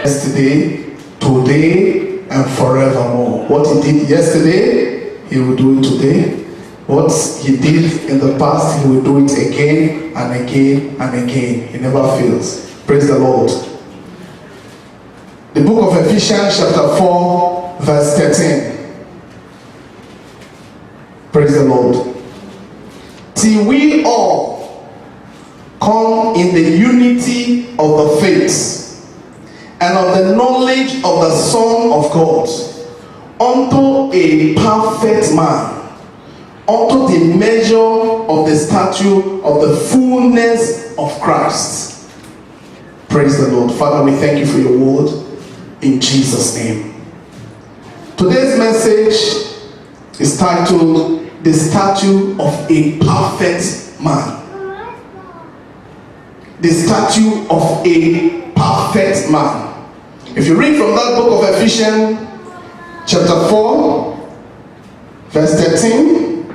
Yesterday, today, and forevermore. What he did yesterday, he will do it today. What he did in the past, he will do it again and again and again. He never fails. Praise the Lord. The book of Ephesians chapter 4 verse 13. Praise the Lord. Till we all come in the unity of the faith and of the knowledge of the Son of God, unto a perfect man, unto the measure of the stature of the fullness of Christ. Praise the Lord. Father, we thank you for your word in Jesus' name. Today's message is titled, The Statue of a Perfect Man. The statue of a perfect man. If you read from that book of Ephesians chapter 4 verse 13,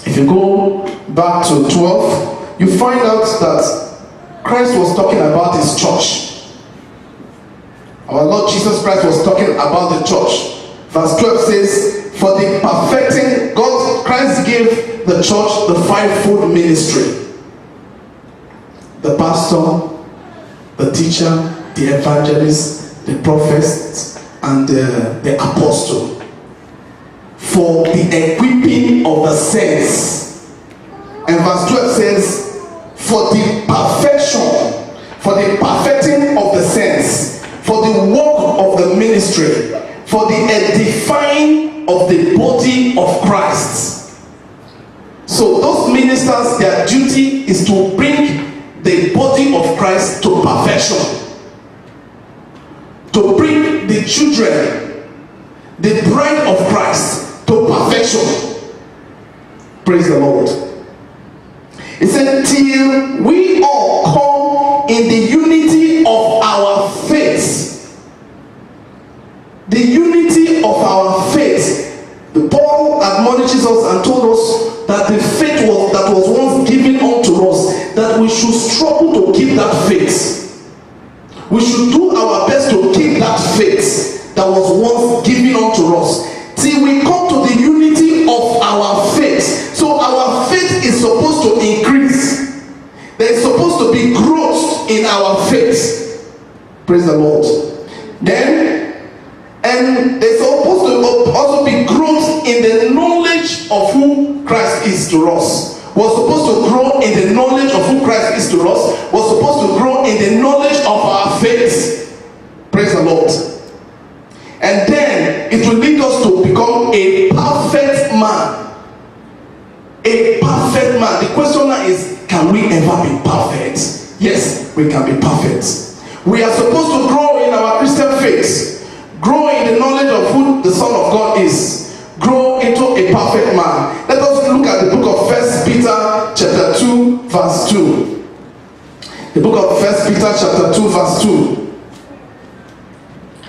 if you go back to 12, you find out that Christ was talking about his church. Our Lord Jesus Christ was talking about the church. Verse 12 says, for the perfecting, Christ gave the church the fivefold ministry. The pastor, the teacher, the evangelist, the prophet, and the apostle. For the equipping of the saints. And verse 12 says, for the perfection, for the perfecting of the saints, for the work of the ministry, for the edifying of the body of Christ. So those ministers, their duty is to bring the body of Christ to perfection. To bring the children, the bride of Christ, to perfection. Praise the Lord. It said, till we all come in the unity of our faith. The unity of our faith. The Paul admonishes us and told us that the faith that was once given unto us, that we should struggle to keep that faith. We should do our best to keep that faith that was once given unto us, till we come to the unity of our faith. So our faith is supposed to increase. There is supposed to be growth in our faith. Praise the Lord. And there's supposed to also be growth in the knowledge of who Christ is to us. We're supposed to grow in the knowledge of who Christ is to us. We're supposed to grow in the knowledge of our faith. Praise the Lord. And then it will lead us to become a perfect man. A perfect man. The question now is, can we ever be perfect? Yes, we can be perfect. We are supposed to grow in our Christian faith. Grow in the knowledge of who the Son of God is. Grow into a perfect man. Let us look at the book of 1 Peter chapter 2 verse 2. The book of 1 Peter chapter 2 verse 2.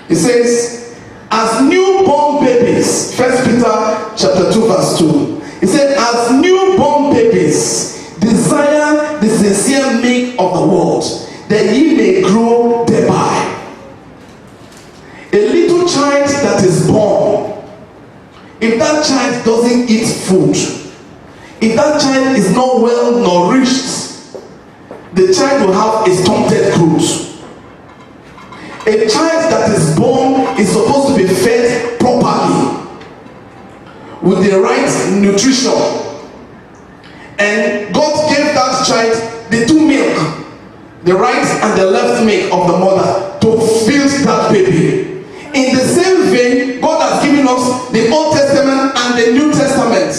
It says, as newborn babies, 1 Peter chapter 2 verse 2. It says, as newborn babies, desire the sincere milk of the word, that ye may grow thereby. A little child that is born, if that child doesn't eat food, if that child is not well nourished, the child will have a stunted growth. A child that is born is supposed to be fed properly with the right nutrition. And God gave that child the two milk, the right and the left milk of the mother, to feed that baby. In the same vein, God has given us the Old Testament and the New Testament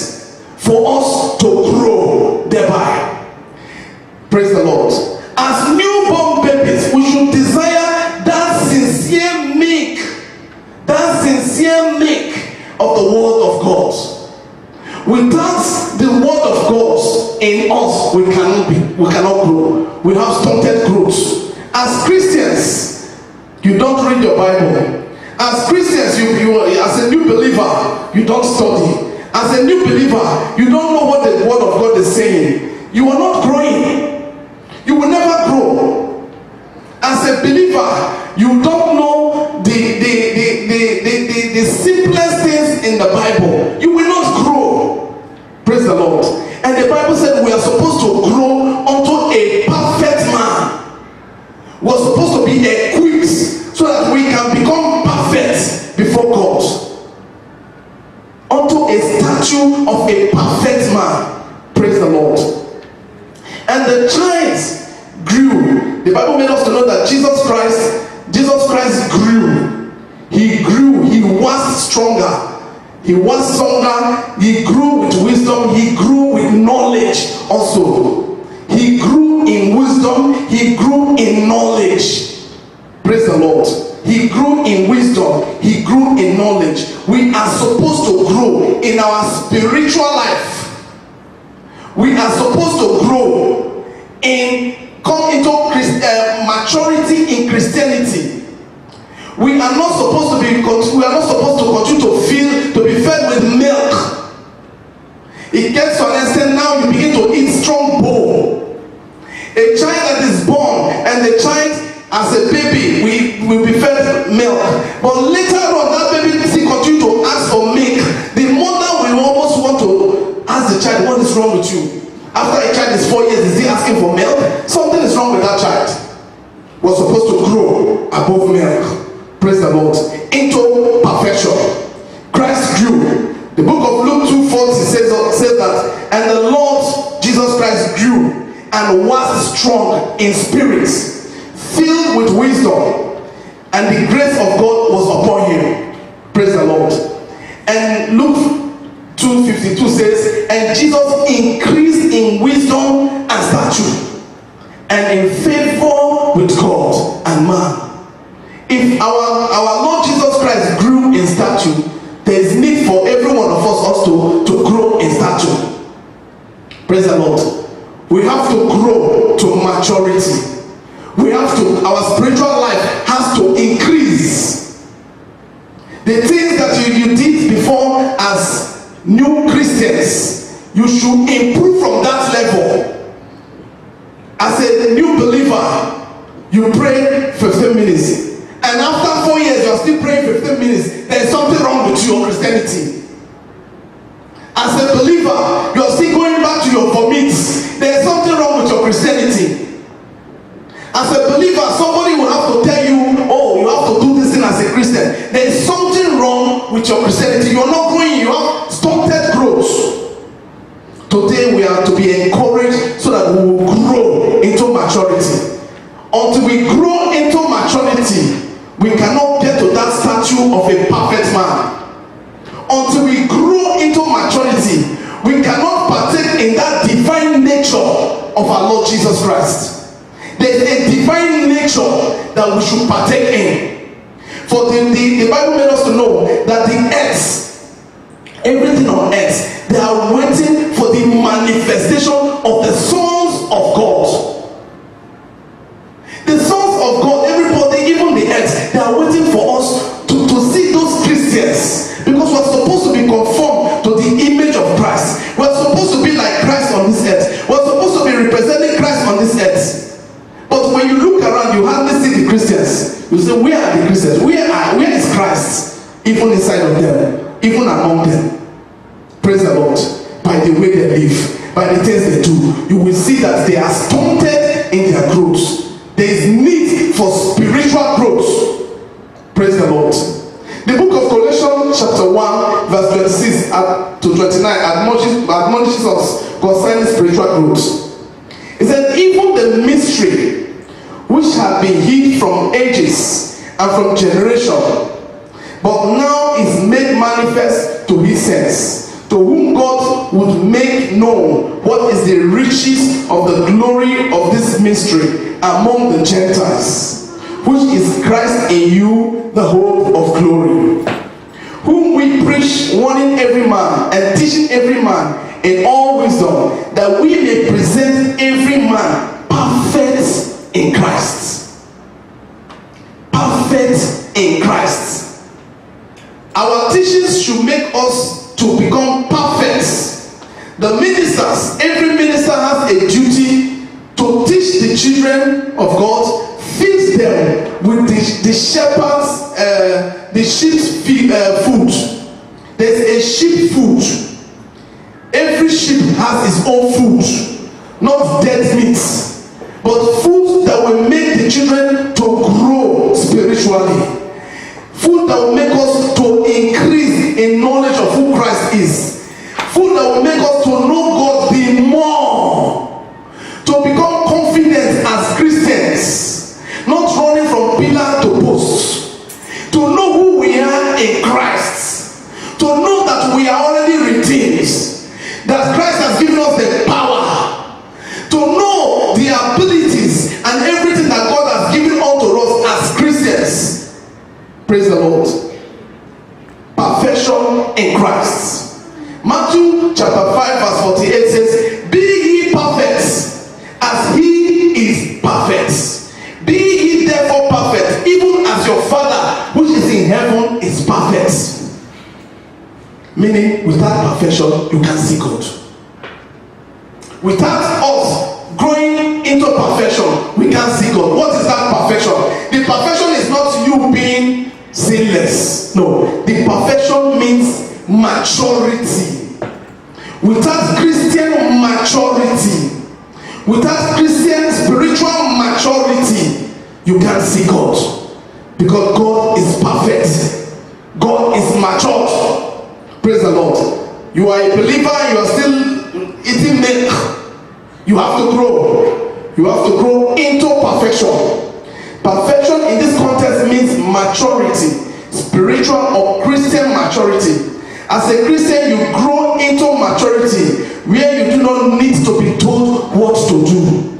for us to grow thereby. Praise the Lord. As newborn babies, we should desire that sincere milk of the Word of God. Without the Word of God in us, we cannot grow. We have stunted growth. As Christians, you don't read your Bible. As Christians, you as a new believer, you don't study. As a new believer, you don't know what the Word of God is saying. You are not growing. You will never grow. As a believer, you don't know stronger. He was stronger. He grew with wisdom. He grew with knowledge also. He grew in wisdom. He grew in knowledge. Praise the Lord. He grew in wisdom. He grew in knowledge. We are supposed to grow in our spiritual life. We are supposed to grow come into maturity in Christianity. We are not supposed to continue to be fed with milk. It gets to an extent now you begin to eat strong bone. A child that is born and the child as a baby will be fed milk, but later on that baby still continue to ask for milk. The mother will almost want to ask the child, what is wrong with you? After a child is 4 years, is he asking for milk? Something is wrong with that child. Was supposed to grow above milk. Praise the Lord. Into perfection. Christ grew. The book of Luke 2:40 says that, and the Lord Jesus Christ grew and was strong in spirit, filled with wisdom, and the grace of God was upon him. Praise the Lord. And Luke 2:52 says, and Jesus increased in wisdom and stature, and in favor with God and man. If our Lord Jesus Christ grew in stature, there is need for every one of us also to grow in stature. Praise the Lord. We have to grow to maturity. Our spiritual life has to increase. The things that you did before as new Christians, you should improve from that level. As a new believer, you pray 15 minutes. And after 4 years, you are still praying 15 minutes. There is something wrong with your Christianity. As a believer, you are still going back to your vomits. There is something wrong with your Christianity. As a believer, somebody will have to tell you, oh, you have to do this thing as a Christian. There is something wrong with your Christianity. You are not growing. You have stunted growth. Today, we are to be encouraged so that we will grow into maturity. Until we grow into maturity, we cannot get to that stature of a perfect man. Until we grow into maturity, we cannot partake in that divine nature of our Lord Jesus Christ. There is a divine nature that we should partake in. For the Bible made us to know that the earth, everything on earth, they are waiting for the manifestation of the sons of God. The sons of God, everybody, even the earth, they are waiting for us to see those Christians, because we're supposed to be conformed to the image of Christ. We're supposed to be like Christ on this earth. We're supposed to be representing Christ on this earth. But when you look around, you hardly see the Christians. You say, where are the Christians? Where is Christ? Even inside of them, even among them. Praise the Lord. By the way they live, by the things they do, you will see that they are stunted in their growth. There is need for spiritual growth. Praise the Lord. The book of Colossians chapter 1 verse 26 to 29 admonishes us concerning spiritual growth. It said, even the mystery which had been hid from ages and from generation, but now is made manifest to his saints, to whom God would make known what is the riches of the glory of this mystery among the Gentiles, which is Christ in you, the hope of glory, whom we preach, warning every man and teaching every man in all wisdom, that we may present every man perfect in Christ. Perfect in Christ. Our teachings should make us to become perfect. The ministers, every minister has a duty to teach the children of God, feed them with the shepherds, the sheep's food. There's a sheep food. Every sheep has its own food, not dead meat, but food that will make the children to grow spiritually. Food that will make us to increase in knowledge of who Christ is. Food that will make us to know God the more. To become confident as Christians. Not running from pillar to post. To know who we are in Christ. we are already redeemed. That Christ has given us the power to know the abilities and everything that God has given unto us as Christians. Praise the Lord. Perfection in Christ. Matthew chapter 5 verse 48 says, be ye perfect as he is perfect. Be ye therefore perfect, even as your Father which is in heaven is perfect. Meaning, without perfection, you can see God. Without us growing into perfection, we can't see God. What is that perfection? The perfection is not you being sinless. No. The perfection means maturity. Without Christian maturity, without Christian spiritual maturity, you can't see God. Because God is perfect. God is matured. Praise the Lord. You are a believer, you are still eating milk. You have to grow. You have to grow into perfection. Perfection in this context means maturity, spiritual or Christian maturity. As a Christian, you grow into maturity where you do not need to be told what to do.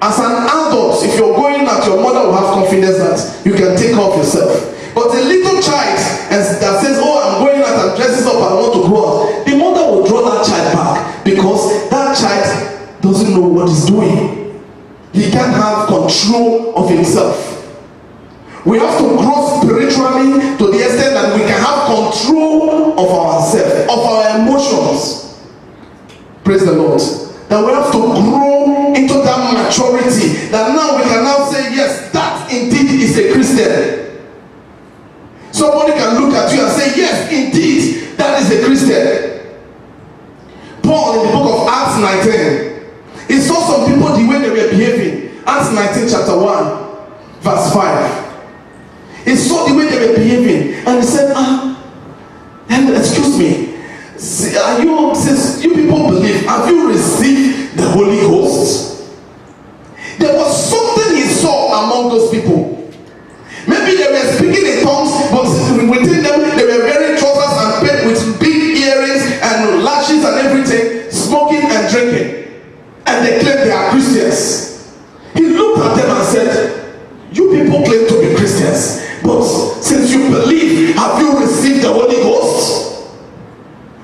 As an adult, if you're going out, your mother will have confidence that you can take care of yourself. But a little child that says, oh, I'm going out and dresses up and I want to go out, the mother will draw that child back because that child doesn't know what he's doing. He can't have control of himself. We have to grow spiritually to the extent that we can have control of ourselves, of our emotions. Praise the Lord. That we have to grow into that maturity. That now we can now say, yes, that indeed is a Christian. Somebody can look at you and say, yes, indeed, that is a Christian. Paul in the book of Acts 19, he saw some people the way they were behaving. Acts 19 chapter 1 verse 5. He saw the way they were behaving and he said, and excuse me, since you people believe, have you received the Holy Ghost? There was something he saw among those people. Maybe they were speaking in tongues, but within them they were wearing trousers and with big earrings and lashes and everything, smoking and drinking. And they claim they are Christians. He looked at them and said, you people claim to be Christians, but since you believe, have you received the Holy Ghost?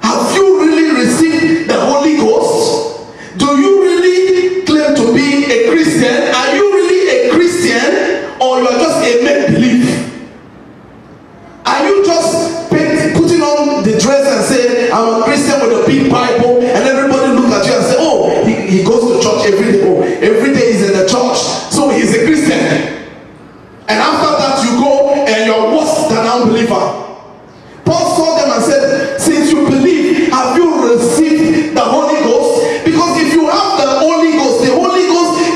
Have you really received the Holy Ghost? Do you really claim to be a Christian? Are you really a Christian? Or you are just a make-believe? Are you just putting on the dress and say, I'm a Christian with a big Bible, and everybody look at you and say, oh, he goes to church every day. Oh, every day he's in the church, so he's a Christian. And after that you go and you're worse than an unbeliever. Paul saw them and said, since you believe, have you received the Holy Ghost? Because if you have the Holy Ghost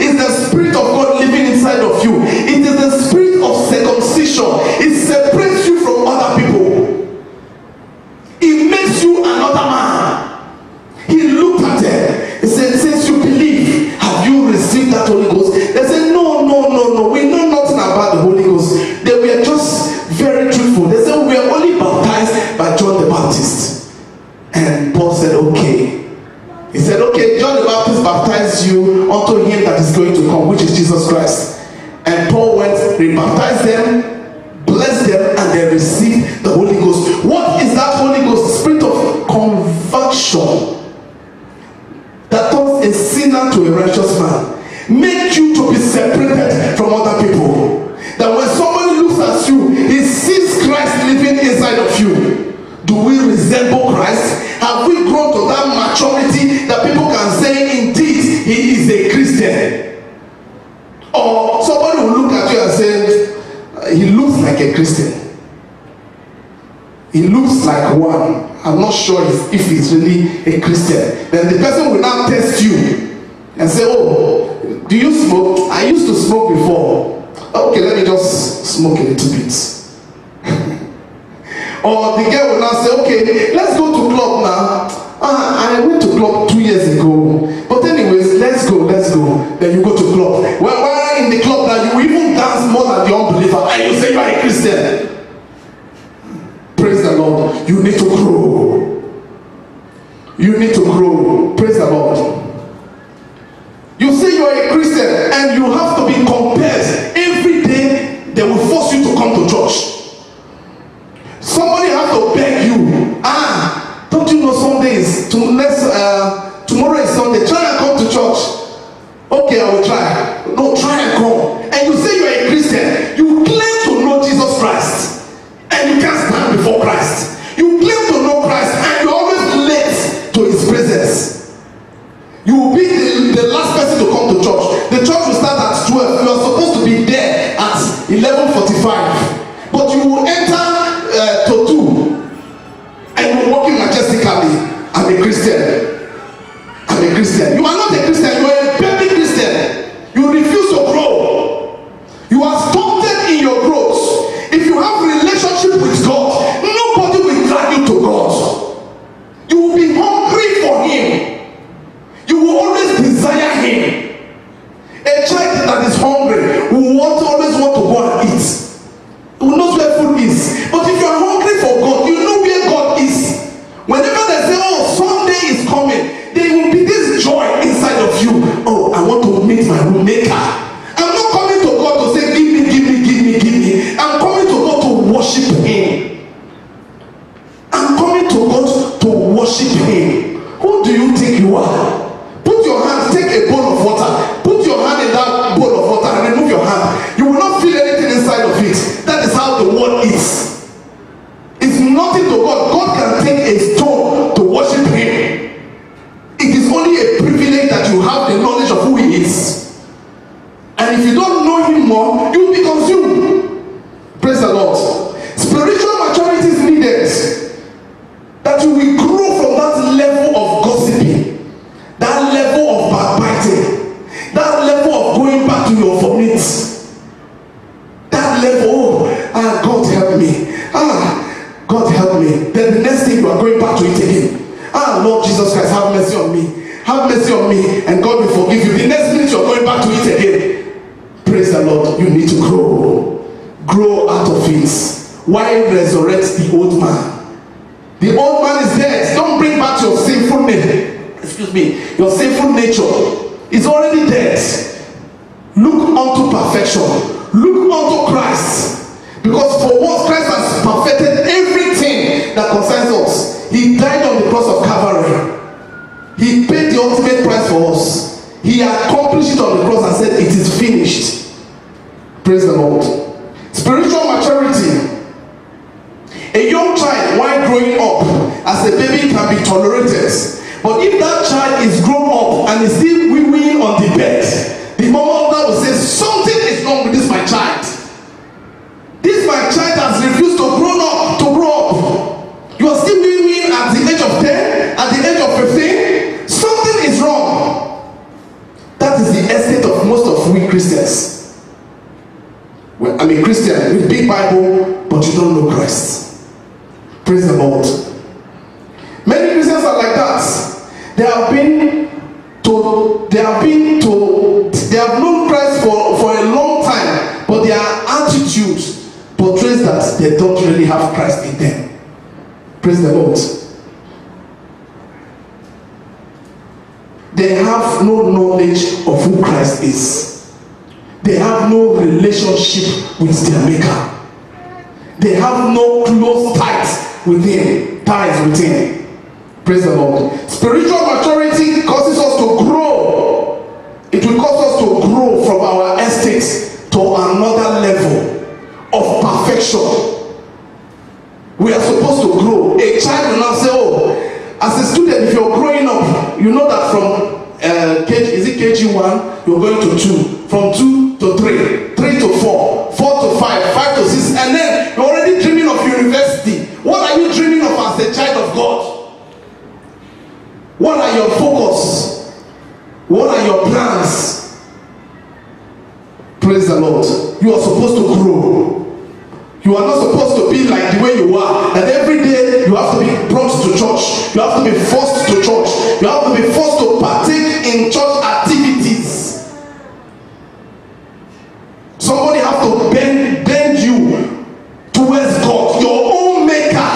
is the Spirit of God living inside of you. It is the spirit of circumcision. It separates you from other people. It makes you another man. He looked at them. He said, since you believe, have you received that Holy Ghost? They said, no. We know nothing about the Holy Ghost. They were just very truthful. They said, we are only baptized by John the Baptist. And Paul said, okay. He said, okay, John the Baptist baptized you unto him that is going to come, which is Jesus Christ. And Paul went, rebaptized them, blessed them, and they received the Holy Ghost. What is that Holy Ghost? The spirit of conversion that turns a sinner to a righteous man. Make you to be separated from other people. That when somebody looks at you, he sees Christ living inside of you. Do we resemble Christ? Have we grown to that maturity that people can say, indeed, he is a Christian? Or somebody will look at you and say, he looks like a Christian. He looks like one. I'm not sure if he's really a Christian. Then the person will now test you and say, oh, do you smoke? I used to smoke before. Okay, let me just smoke a little bit. Or the girl will now say, okay, let's go to club now. I went to club 2 years ago. But anyways, let's go. Then you go to club. While in the club now, you will even dance more than the unbeliever. And you say you are a Christian. Praise the Lord. You need to grow. tomorrow is Sunday, try and come to church. Okay, I will try. No, try and come. And you say you are a Christian. You claim to know Jesus Christ, and you can't stand before Christ. You claim to know Christ, and you're always late to his presence. You will be the last person to come to church. The church will start at 12. You are supposed to be there at 11:45. But you will enter to 2. And you're walking majestically. I'm a Christian. I'm a Christian. You are not a Christian. You are a baby Christian. You refuse to grow. You are stunted in your growth. If you have relationship with God, nobody will drag you to God. You will be hungry for him. You will always desire him. A child that is hungry will always want to go and eat. He will know where food is. But if you are hungry for God, you know where God is. Whenever they say, oh, Sunday is coming, there will be this joy inside of you. Oh, I want to meet my maker. I'm not coming to God to say, give me, give me, give me, give me. I'm coming to God to worship him. I'm coming to God to worship him. Who do you think you are? Put your hand, take a bowl of water. Put your hand in that bowl of water and remove your hand. You will not feel anything inside of it. That is how the world is. It's nothing to God. God can take a stone to worship him. It is only a privilege that you have the knowledge of who he is. And if you don't know him more, you will be consumed. Praise the Lord. Spiritual maturity is needed. That you will grow from that level of gossiping, that level of backbiting, that level of going back to your vomit, that level, God help me. God help me. Then the next thing you are going back to it again. Lord Jesus Christ, have mercy on me. Have mercy on me, and God will forgive you. The next minute you are going back to it again. Praise the Lord. You need to grow. Grow out of it. Why resurrect the old man? The old man is dead. Don't bring back your sinful nature. Excuse me. Your sinful nature is already dead. Look unto perfection. Look unto Christ. Because for what Christ has perfected everything that concerns us. He died on the cross of Calvary. He paid the ultimate price for us. He accomplished it on the cross and said, it is finished. Praise the Lord. Spiritual maturity. A young child, while growing up as a baby, can be tolerated. But if that child is grown up and is still wee-weeing on the bed, the mother will say, something is wrong with this my child. This my child has refused to grow up. You are still wee-weeing at the age of 10, at the age of 15. Something is wrong. That is the estate of most of we Christians. Well, I'm a Christian with big Bible, but you don't know Christ. Praise the Lord. Many Christians are like that. They have known Christ for a long time, but their attitude portrays that they don't really have Christ in them. Praise the Lord. They have no knowledge of who Christ is. They have no relationship with their Maker. They have no close ties with him. Praise the Lord. Spiritual maturity causes us to grow. It will cause us to grow from our estate to another level of perfection. We are supposed to grow. A child will now say, oh, as a student, if you're growing up, you know that from KG1, you're going to 2, from 2 to 3, 3 to 4, 4 to 5, 5 to 6, and then you're already dreaming of university. What are you dreaming of as a child of God? What are your focus? What are your plans? Praise the Lord. You are supposed to grow. You are not supposed to be like the way you are. And every day you have to be brought to church. You have to be forced to church. You have to be forced to partake in church activities. Somebody have to bend you towards God, your own Maker,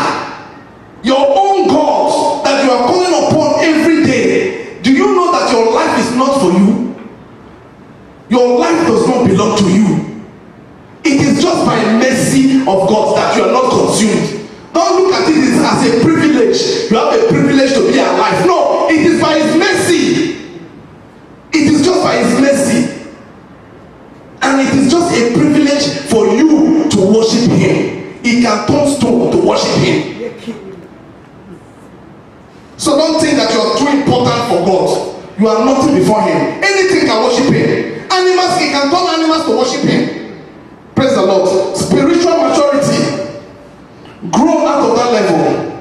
your own God that you are calling upon every day. Do you know that your life is not for you? Your life does not belong to you. It is just by mercy of God that you are not consumed. Don't look at it as a privilege. You have a privilege to be alive. No. to worship him, he can turn stone to worship him. So don't think that you are too important for God. You are nothing before him. Anything can worship him. Animals, he can turn animals to worship him. Praise the Lord. Spiritual maturity. Grow out of that level.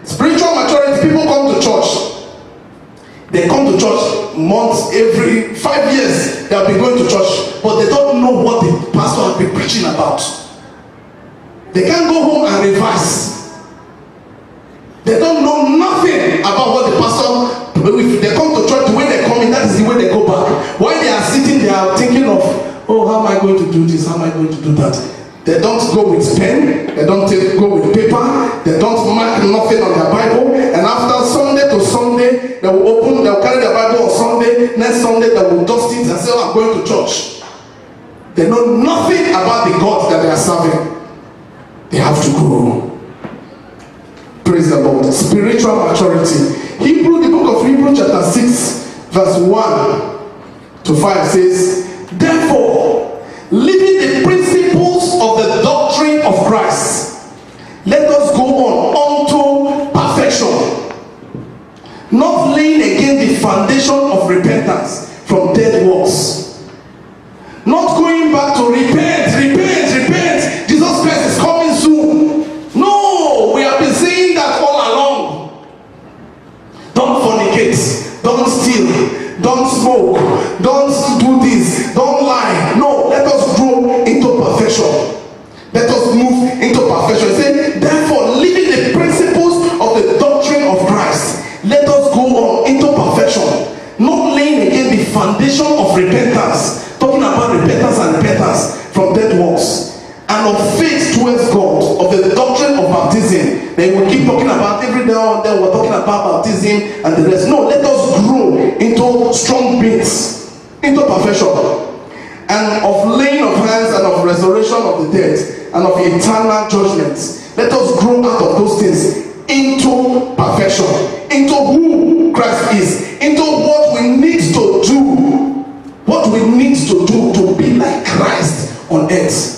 Spiritual maturity, people come to church. They come to church months, every 5 years they have been going to church, but they don't know what the pastor has been preaching about. They can't go home and revise. They don't know nothing about what the pastor. If they come to church, the way they come in, that is the way they go back. While they are sitting, they are thinking of, oh, how am I going to do this? How am I going to do that? They don't go with pen. They don't go with paper. They don't mark nothing on their Bible. And after Sunday to Sunday, they will carry their Bible on Sunday. Next Sunday, they will dust it and say, oh, I'm going to church. They know nothing about the God that they are serving. They have to grow. Praise the Lord. Spiritual maturity. The book of Hebrews chapter 6 verse 1 to 5 says, therefore, leaving the principles of the doctrine of Christ, let us go on unto perfection, not laying again the foundation of repentance from dead works. Not going back to repent. Jesus Christ is coming soon. No, we have been saying that all along. Don't fornicate, don't steal, don't smoke, don't do this, don't lie. No, let us grow into perfection. Let us move into perfection. Say, therefore, leaving the principles of the doctrine of Christ, let us go on into perfection. Not laying again the foundation of repentance. Talking about repentance from dead works. And of faith towards God, of the doctrine of baptism. Then we keep talking about every now and then we're talking about baptism and the rest. No, let us grow into strong beings, into perfection, and of laying of hands and of resurrection of the dead and of eternal judgments. Let us grow out of those things into perfection, into who Christ is, into what we need to do to be like Christ on earth.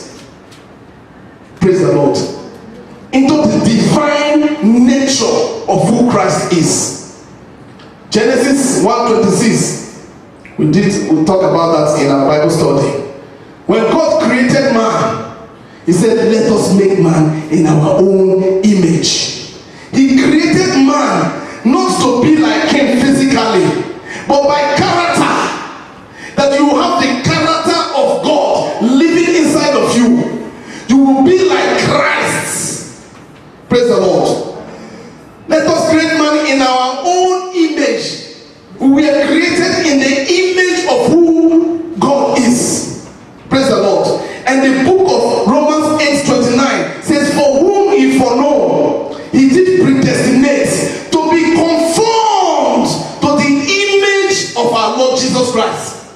Praise the Lord. Into the divine nature of who Christ is. Genesis 1:26. We talked about that in our Bible study. When God created man, he said, let us make man in our own image. He created man not to be like him physically, but by character. That you have the character of God living inside of you. You will be like Christ. Praise the Lord. Let us create man in our own image. We are created in the image of who God is. Praise the Lord. And the book of Romans 8:29 says, for whom he foreknow, he did predestinate to be conformed to the image of our Lord Jesus Christ,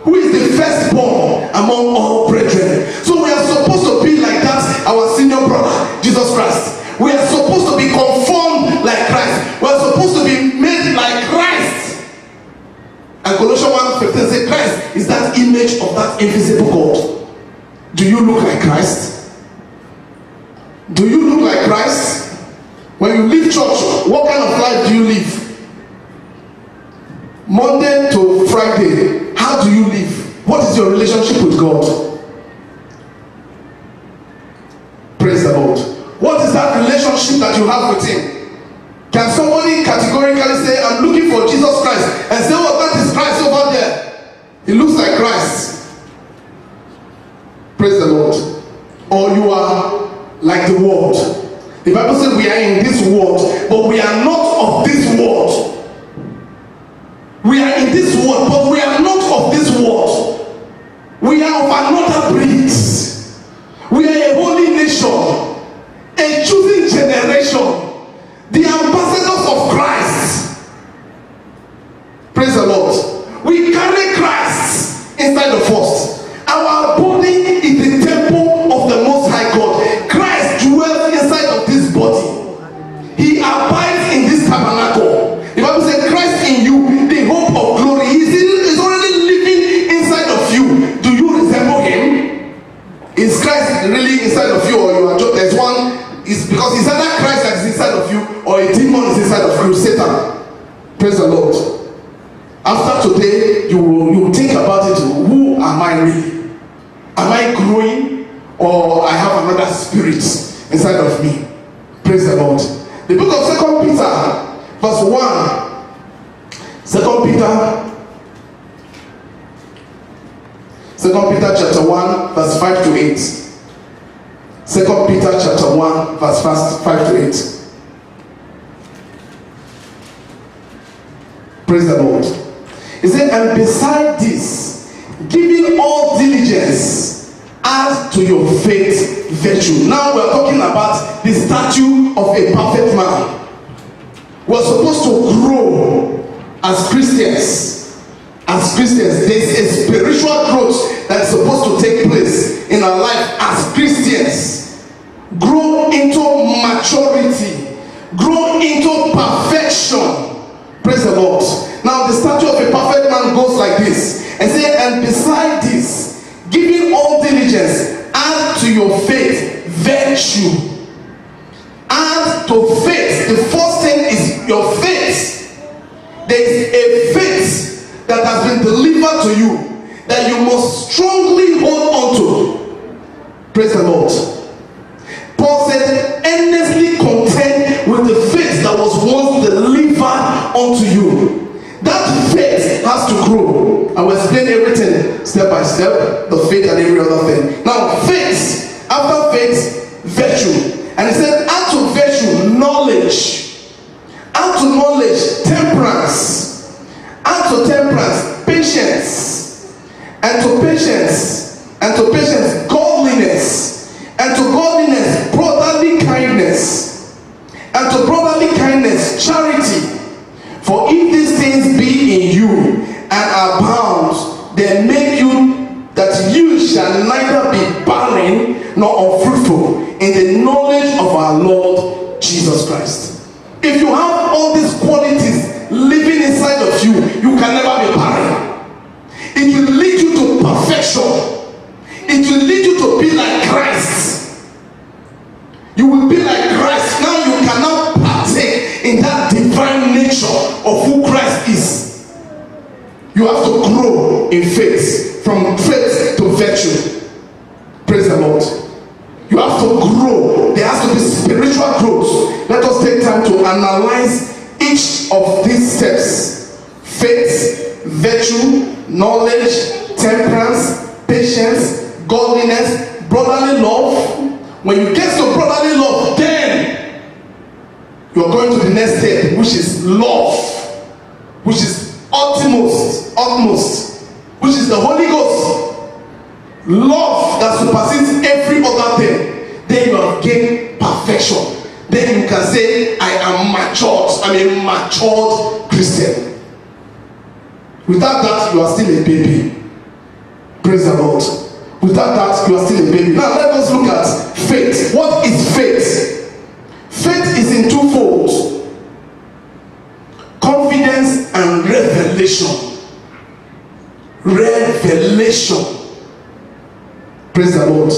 who is the firstborn among all brethren. So we are supposed to be like that, our senior brother, Jesus Christ. We are supposed to be conformed like Christ. We are supposed to be made like Christ. And Colossians 1:15 says, Christ is that image of that invisible God. Do you look like Christ? Do you look like Christ? When you leave church, what kind of life do you live? Monday to Friday, how do you live? What is your relationship with God? Praise the Lord. What is that relationship that you have with him? Can somebody categorically say, I'm looking for Jesus Christ, and say, oh, that is Christ over there? He looks like Christ. Praise the Lord. Or you are like the world. The Bible says we are in this world, but we are not of this world. We are in this world, but we are not of this world. We are of another breed. We are a holy nation, a chosen generation, the ambassadors of Christ. Praise the Lord. We carry Christ inside of us. Our body is the temple of the Most High God. Christ dwells inside of this body. He abides in this tabernacle. The Bible says Christ in you, the hope of glory. He is already living inside of you. Do you resemble him? Is Christ really inside of you, or you are just, there's one? Is because it's either Christ that is inside of you, or a demon is inside of you, Satan. Praise the Lord. After today, you will think about it. Who am I really? Am I growing, or I have another spirit inside of me? Praise the Lord. The book of 2 Peter, verse 1. 2 Peter chapter 1, verse 5 to 8. 2 Peter chapter 1, verse 5 to 8. Praise the Lord. He said, and beside this, giving all diligence, add to your faith virtue. Now we're talking about the statue of a perfect man. We're supposed to grow as Christians. As Christians, there's a spiritual growth that is supposed to take place in our life as Christians. Grow into maturity. Grow into perfection. Praise the Lord. Now the statue of a perfect man goes like this. And say, and beside this, giving all diligence, add to your faith virtue. Add to faith. The first thing is your faith. There is a faith that has been delivered to you that you must strongly hold on to. Praise the Lord. Paul said, earnestly contend with the faith that was once delivered unto you. That faith has to grow. I will explain everything step by step, the faith and every other thing. Now, faith, after faith, virtue. And he said, add to virtue knowledge. Add to knowledge temperance. Add to temperance patience. And to patience, godliness. And to godliness, brotherly kindness. And to brotherly kindness, charity. For if these things be in you and abound, they make you that you shall neither be barren nor unfruitful in the knowledge of our Lord Jesus Christ. If you have all these qualities living inside of you, you can never be barren. It will lead you to perfection. It will lead you to be like Christ. You will be like Christ. Now you cannot partake in that divine nature of who Christ is. You have to grow in faith, from faith to virtue. Praise the Lord. You have to grow. There has to be spiritual growth. Let us take time to analyze each of these steps: faith, virtue, knowledge, temperance, patience, godliness, brotherly love. When you get to brotherly love, then you are going to the next step, which is love, which is utmost, which is the Holy Ghost. Love that supersedes every other thing. Then you have gained perfection. Then you can say, I am matured. I'm a matured Christian. Without that, you are still a baby. Praise the Lord. Without that, you are still a baby. Now let us look at faith. What is faith? Faith is in twofold: confidence and revelation. Revelation. Praise the Lord.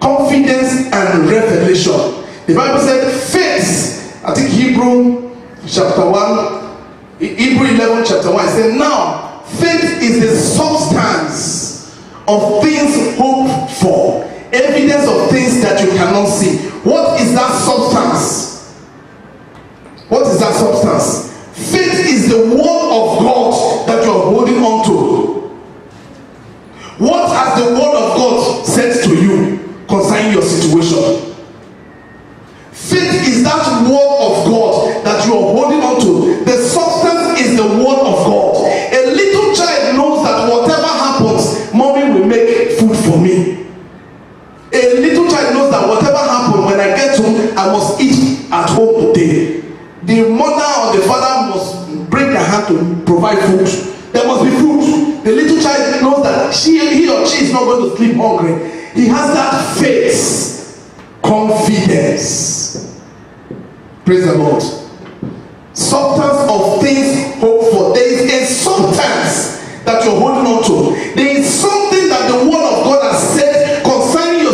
Confidence and revelation. The Bible said faith, I think Hebrew chapter 1, Hebrew 11 chapter 1, it said, now faith is the substance of things hoped for, evidence of things that you cannot see. What is that substance? What is that substance? Faith is the word of God that you are holding on to. What has the word of God said to you concerning your situation? Faith is that word of God that you are holding on to. The substance is the word of God. A little child knows that whatever happens, mommy will make food for me. A little child knows that whatever happens, when I get home, I must eat at home today. The mother or the father must break their hand to provide food. There must be food. The little child knows that he or she is not going to sleep hungry. He has that faith, confidence. Praise the Lord. Substance of things hoped for. There is a substance that you're holding on to. There is something that the word of God has said concerning your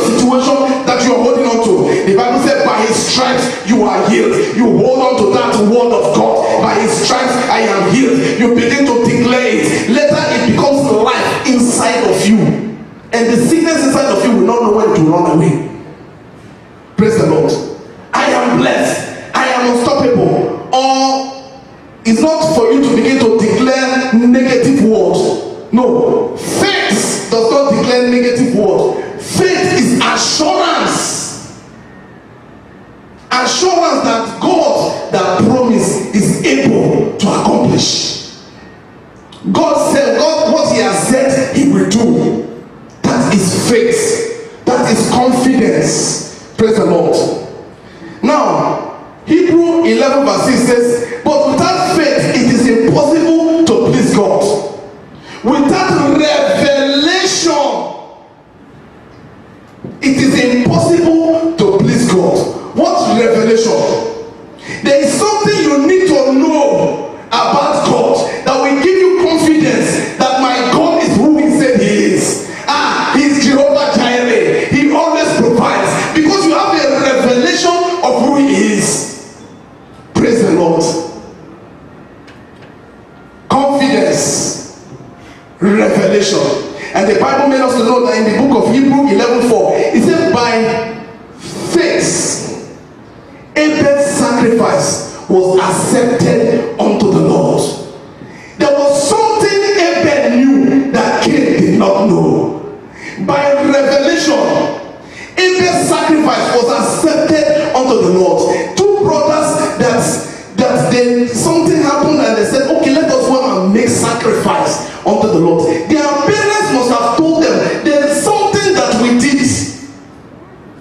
to run away. Praise the Lord. I am blessed. I am unstoppable. Or it's not for you to begin to declare negative words. No. Faith does not declare negative words. Faith is assurance. Assurance that God that promised is able to accomplish. God said, God, what he has said, he will do. That is faith. That is confidence. Praise the Lord. Now, Hebrew 11 verse 6 says, but without faith, it is impossible to please God. Without revelation, it is impossible to please God. What revelation? There is something you need to know about God that will give you confidence that my God is who he said he is. He's Jehovah Jireh. He always provides because you have a revelation of who he is. Praise the Lord. Confidence, revelation. And the Bible made us to know that in the book of Hebrew 11:4, it says, by faith, Abel's sacrifice was accepted unto the Lord. There was something Abel knew that Cain did not know. By revelation, Abel's sacrifice was accepted unto the Lord. Two brothers that then something happened and they said, okay, let us go and make sacrifice unto the Lord. Their parents must have told them there is something that we did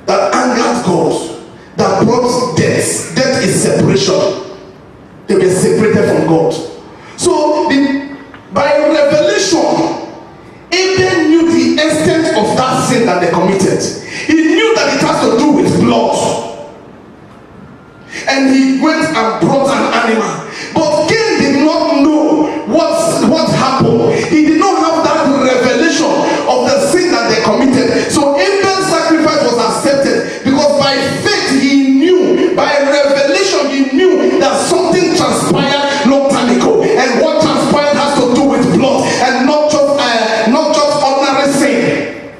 that angered God, that brought death. Death is separation. They were separated from God. So by revelation, Abel knew the extent of that sin that they committed. He knew that it has to do with blood. And he went and brought an animal. But Cain did not know what happened. He did not have that revelation of the sin that they committed. So Abel's sacrifice was accepted because by faith he knew, by revelation he knew that something transpired long time ago. And what transpired has to do with blood and not just ordinary sin.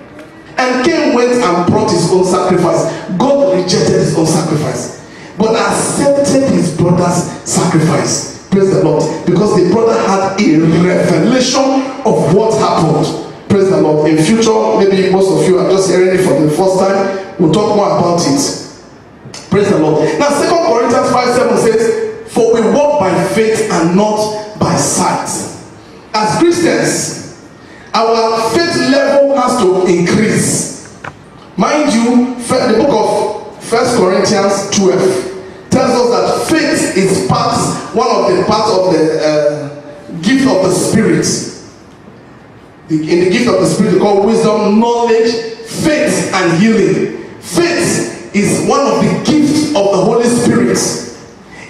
And Cain went and brought his own sacrifice. God rejected his own sacrifice, but accepted his brother's sacrifice. Praise the Lord. Because the brother had a revelation of what happened. Praise the Lord. In future, maybe most of you are just hearing it for the first time. We'll talk more about it. Praise the Lord. Now 2 Corinthians 5:7 says, for we walk by faith and not by sight. As Christians, our faith level has to increase. Mind you, the book of 1 Corinthians 12 tells us that faith is one of the parts of the gift of the Spirit. In the gift of the Spirit, called wisdom, knowledge, faith, and healing. Faith is one of the gifts of the Holy Spirit.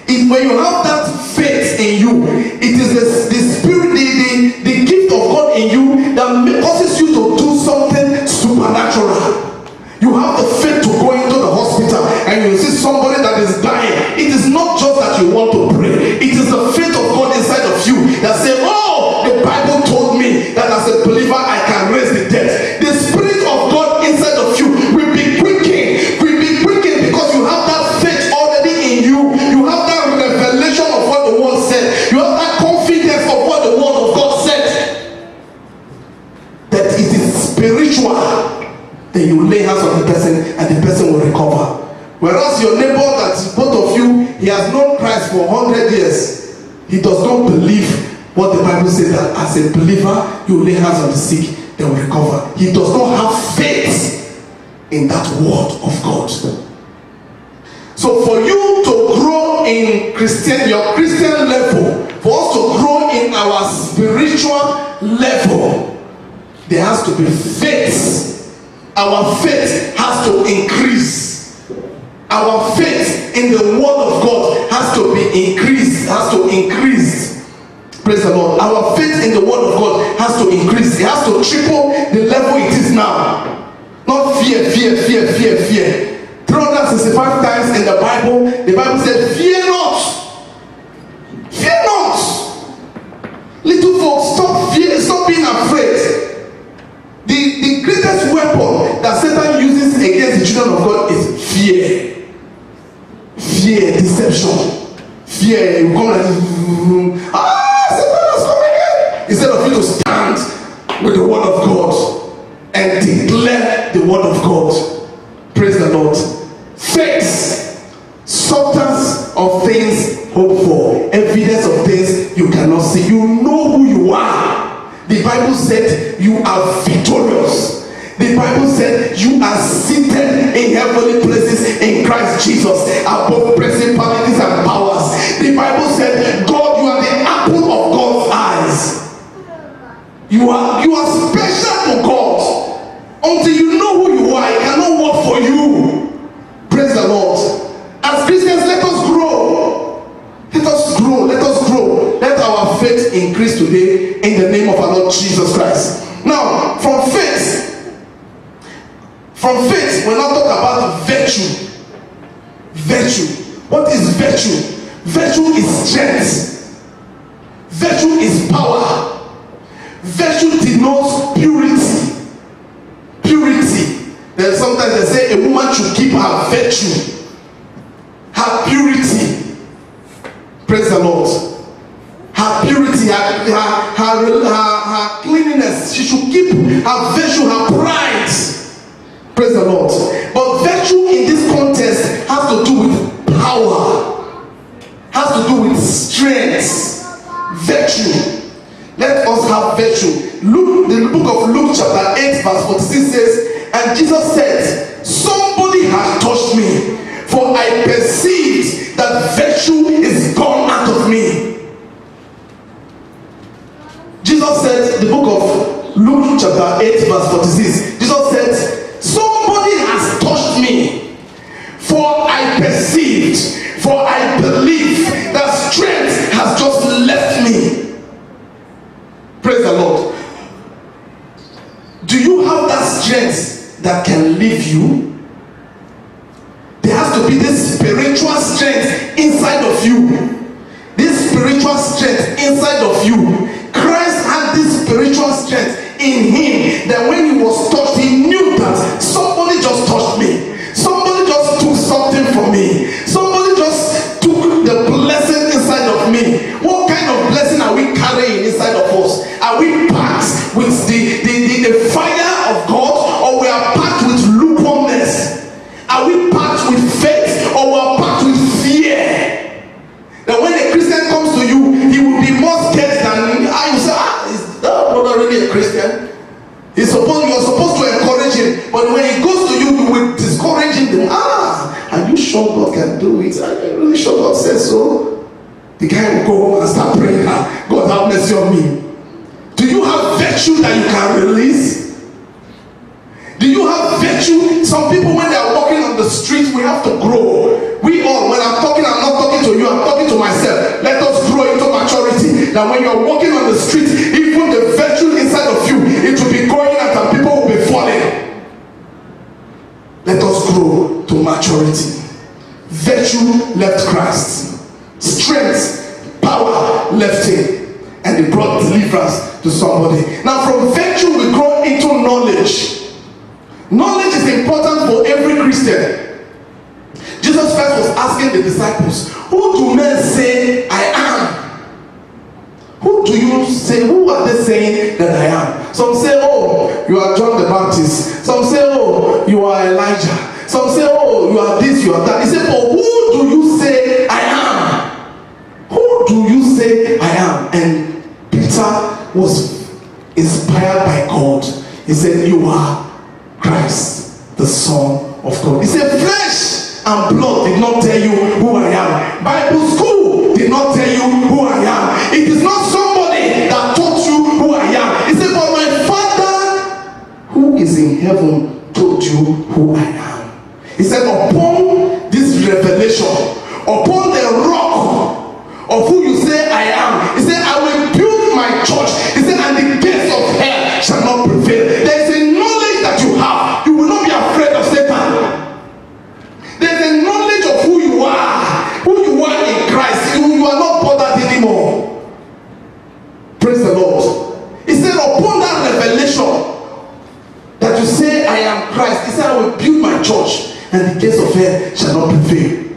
When you have that faith in you, it is the Spirit, the gift of God in you that causes you to do something supernatural. You have the faith to go into the hospital and you see somebody that is dying. It is not just that you want to pray. It is the faith of God inside of you that says, oh, the Bible told me that as a believer I can raise the dead. The Spirit of God inside of you will be quickening. Because you have that faith already in you. You have that revelation of what the word said. You have that confidence of what the word of God said. That it is spiritual. Then you lay hands on the person and the person will recover. Whereas your neighbor that both of you, he has known Christ for 100 years. He does not believe what the Bible says, that as a believer, you lay hands on the sick, they will recover. He does not have faith in that word of God. So for you to grow in your Christian level, for us to grow in our spiritual level, there has to be faith. Our faith has to increase. Our faith in the word of God has to be increased. Has to increase. Praise the Lord. Our faith in the word of God has to increase. It has to triple the level it is now. Not fear. 365 times in the Bible said, fear not. Fear not. Little folks, stop being afraid. The greatest weapon that Satan uses against the children of God is fear. Fear, deception. Fear, you come like, Satan has come again. Instead of you to stand with the word of God and declare the word of God. Praise the Lord. Faith, substance of things hoped for, evidence of things you cannot see. You know who you are. The Bible said you are victorious. The Bible said you are seated in heavenly places in Christ Jesus, above principalities and powers. The Bible said, God, you are the apple of God's eyes. You are special to God. Until you know who you are, He cannot work for you. Praise the Lord. As Christians, let us grow. Let us grow. Let us grow. Let our faith increase today in the name of our Lord Jesus Christ. Now, from faith, we're not talking about virtue. Virtue. What is virtue? Virtue is strength. Virtue is power. Virtue denotes purity. Purity. Then sometimes they say a woman should keep her virtue, her purity. Praise the Lord. Her purity, her cleanliness. She should keep her virtue, her pride. Praise the Lord. But virtue in this context has to do with power, has to do with strength. Virtue. Let us have virtue. Luke, the book of Luke chapter 8 verse 46 says, and Jesus said, somebody has touched me, for I perceived that virtue is gone out of me. Jesus said, the book of Luke chapter 8 verse 46, Jesus said, somebody has touched me, for I perceived, for I believe that strength has just left me. Praise the Lord. Do you have that strength that can leave you? There has to be this spiritual strength inside of you. This spiritual strength inside of you. Christ had this spiritual strength in him, that when he was touched, he knew that somebody just touched me. Somebody just took something from me. Somebody just took the blessing inside of me. What kind of blessing are we carrying inside of us? Are we packed with the fire of God, or we are packed with lukewarmness? Are we packed with faith, or we are packed with fear? That when a Christian comes to you, he will be more scared than you say, is that brother really a Christian? You're supposed to encourage him, but when he goes to you, you will discourage him. Are you sure God can do it? Are you really sure God says so? The guy will go home and start praying, God have mercy on me. Do you have virtue that you can release? Do you have virtue? Some people, when they are walking on the street, we have to grow. We all, when I'm talking, I'm not talking to you, I'm talking to myself. Let us grow into maturity. That when you're walking on the street, even the virtue inside of you, it will be going out and people will be falling. Let us grow to maturity. Virtue left Christ. Strength, power left him. And he brought deliverance to somebody. Now from virtue we grow into knowledge. Knowledge is important for every Christian. Jesus first was asking the disciples, who do men say I am? Who do you say, who are they saying that I am? Some say, oh, you are John the Baptist. Some say, oh, you are Elijah. Some say, oh, you are this, you are that. He said, but who do you say I am? Who do you say I am? And Peter was inspired by God. He said, you are Christ, the Son of God. He said, flesh and blood did not tell you who I am. Bible school did not tell you who I am. It is not somebody that taught you who I am. He said, but my Father who is in heaven told you who I am. He said, upon this revelation, upon the rock of who you say I am, he said, I will build my church. He said, and the gates of hell shall not prevail. There is a knowledge that you have. You will not be afraid of Satan. There is a knowledge of who you are in Christ. You are not bothered anymore. Praise the Lord. He said, upon that revelation that you say I am Christ, he said, I will build my church, and the gates of hell shall not prevail.